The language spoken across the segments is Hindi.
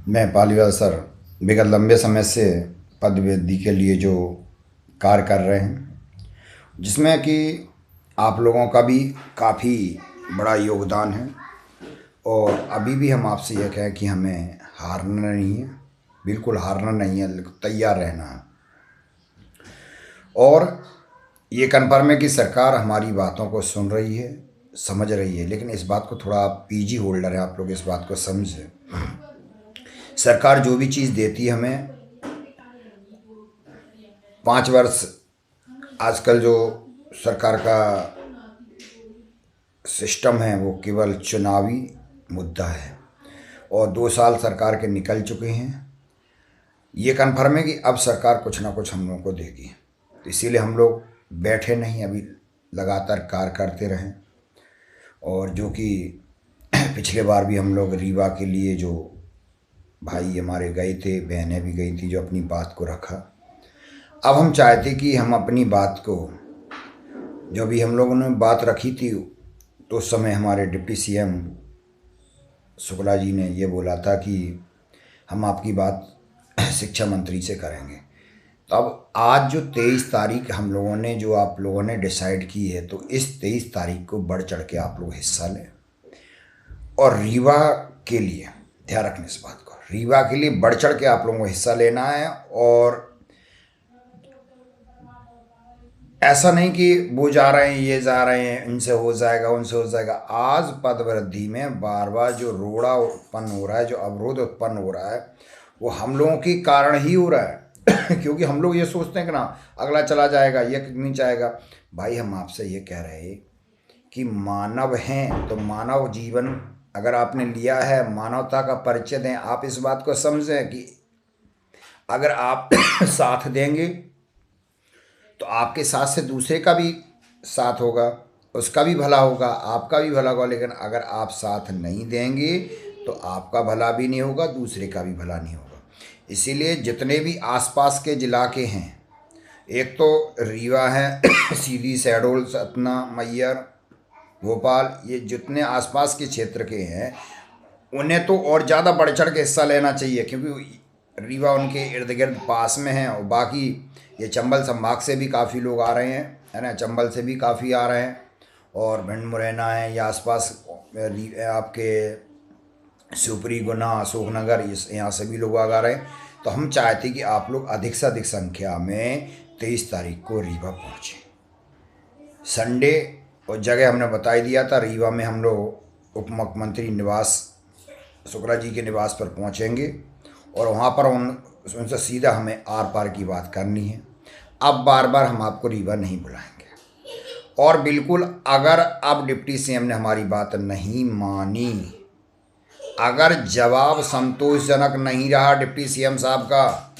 मैं पालीवाल सर विगत लंबे समय से पद वृद्धि के लिए जो कार्य कर रहे हैं, जिसमें कि आप लोगों का भी काफ़ी बड़ा योगदान है। और अभी भी हम आपसे यह कहें कि हमें हारना नहीं है, बिल्कुल हारना नहीं है, तैयार रहना है। और ये कन्फर्म है कि सरकार हमारी बातों को सुन रही है, समझ रही है, लेकिन इस बात को थोड़ा आप पीजी होल्डर है, आप लोग इस बात को समझें। सरकार जो भी चीज़ देती है हमें, 5 वर्ष आजकल जो सरकार का सिस्टम है वो केवल चुनावी मुद्दा है। और 2 साल सरकार के निकल चुके हैं। ये कन्फर्म है कि अब सरकार कुछ ना कुछ हम लोगों को देगी, तो इसीलिए हम लोग बैठे नहीं, अभी लगातार कार्य करते रहें। और जो कि पिछले बार भी हम लोग रीवा के लिए जो भाई हमारे गए थे, बहनें भी गई थी, जो अपनी बात को रखा। अब हम चाहते कि हम अपनी बात को, जो भी हम लोगों ने बात रखी थी, तो उस समय हमारे डिप्टी सीएम शुक्ला जी ने ये बोला था कि हम आपकी बात शिक्षा मंत्री से करेंगे। तो अब आज जो 23 तारीख हम लोगों ने, जो आप लोगों ने डिसाइड की है, तो इस 23 तारीख को बढ़ चढ़ के आप लोग हिस्सा लें। और रीवा के लिए ध्यान रखने इस बात को, रीवा के लिए बढ़ चढ़ के आप लोगों को हिस्सा लेना है। और ऐसा नहीं कि वो जा रहे हैं, ये जा रहे हैं, इनसे हो जाएगा, उनसे हो जाएगा। आज पदवृद्धि में बार बार जो रोड़ा उत्पन्न हो रहा है, जो अवरोध उत्पन्न हो रहा है, वो हम लोगों के कारण ही हो रहा है। क्योंकि हम लोग ये सोचते हैं कि ना अगला चला जाएगा, ये नहीं चाहेगा। भाई हम आपसे ये कह रहे हैं कि मानव हैं, तो मानव जीवन अगर आपने लिया है, मानवता का परिचय दें। आप इस बात को समझें कि अगर आप साथ देंगे तो आपके साथ से दूसरे का भी साथ होगा, उसका भी भला होगा, आपका भी भला होगा। लेकिन अगर आप साथ नहीं देंगे तो आपका भला भी नहीं होगा, दूसरे का भी भला नहीं होगा। इसीलिए जितने भी आसपास के इलाके हैं, एक तो रीवा है, सीधी, शहडोल, सतना, मैयर, भोपाल, ये जितने आसपास के क्षेत्र के हैं, उन्हें तो और ज़्यादा बढ़ चढ़ के हिस्सा लेना चाहिए, क्योंकि रीवा उनके इर्द गिर्द पास में है। और बाकी ये चंबल संभाग से भी काफ़ी लोग आ रहे हैं, है ना, चंबल से भी काफ़ी आ रहे हैं। और भिंड मुरैना है, या आसपास आपके शिवपुरी, गुना, अशोकनगर, इस यहाँ से भी लोग आ रहे हैं। तो हम चाहते कि आप लोग अधिक से अधिक संख्या में 23 तारीख को रीवा पहुँचें। संडे और जगह हमने बता ही दिया था, रीवा में हम लोग उप मुख्यमंत्री निवास, शुक्ला जी के निवास पर पहुंचेंगे। और वहां पर उनसे सीधा हमें आर पार की बात करनी है। अब बार बार हम आपको रीवा नहीं बुलाएंगे। और बिल्कुल अगर अब डिप्टी सीएम ने हमारी बात नहीं मानी, अगर जवाब संतोषजनक नहीं रहा डिप्टी सीएम साहब का,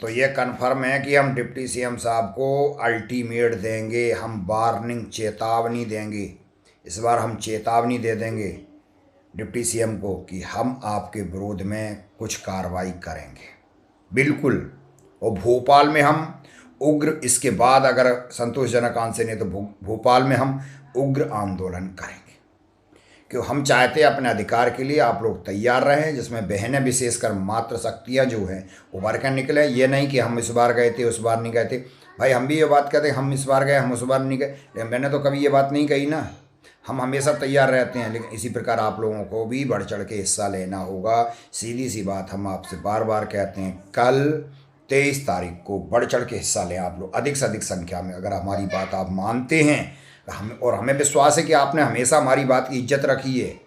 तो ये कन्फर्म है कि हम डिप्टी सीएम साहब को अल्टीमेट देंगे, हम वार्निंग, चेतावनी देंगे। इस बार हम चेतावनी दे देंगे डिप्टी सीएम को कि हम आपके विरोध में कुछ कार्रवाई करेंगे, बिल्कुल। और भोपाल में हम उग्र, इसके बाद अगर संतोषजनक आंसर नहीं तो भोपाल में हम उग्र आंदोलन करेंगे। क्यों हम चाहते हैं अपने अधिकार के लिए आप लोग तैयार रहें, जिसमें बहनें विशेषकर मातृशक्तियाँ जो हैं उभर कर निकले। ये नहीं कि हम इस बार गए थे, उस बार नहीं गए थे। भाई हम भी ये बात कहते हैं, हम इस बार गए, हम उस बार नहीं गए, लेकिन मैंने तो कभी ये बात नहीं कही ना। हम हमेशा तैयार रहते हैं। लेकिन इसी प्रकार आप लोगों को भी बढ़ चढ़ के हिस्सा लेना होगा। सीधी सी बात हम आपसे बार बार कहते हैं, कल 23 तारीख को बढ़ चढ़ के हिस्सा लें आप लोग, अधिक से अधिक संख्या में। अगर हमारी बात आप मानते हैं, और हमें विश्वास है कि आपने हमेशा हमारी बात की इज्जत रखी है,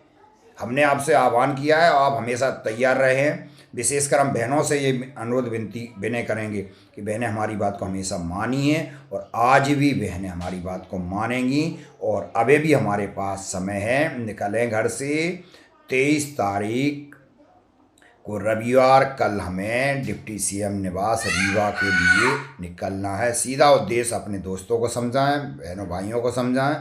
हमने आपसे आह्वान किया है और आप हमेशा तैयार रहे हैं। विशेषकर हम बहनों से ये अनुरोध विनती विनय करेंगे कि बहनें हमारी बात को हमेशा मानी हैं, और आज भी बहनें हमारी बात को मानेंगी। और अभी भी हमारे पास समय है, निकलें घर से। 23 तारीख को रविवार, कल हमें डिप्टी सीएम निवास रीवा के लिए निकलना है। सीधा उद्देश्य अपने दोस्तों को समझाएं, बहनों भाइयों को समझाएं,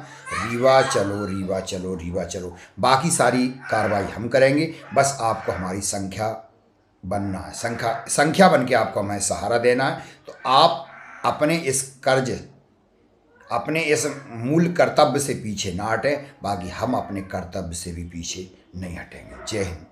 रीवा चलो, रीवा चलो, रीवा चलो। बाकी सारी कार्रवाई हम करेंगे, बस आपको हमारी संख्या बनना है, संख्या बन के आपको हमें सहारा देना है। तो आप अपने इस कर्ज, अपने इस मूल कर्तव्य से पीछे ना हटें। बाकी हम अपने कर्तव्य से भी पीछे नहीं हटेंगे। जय हिंद।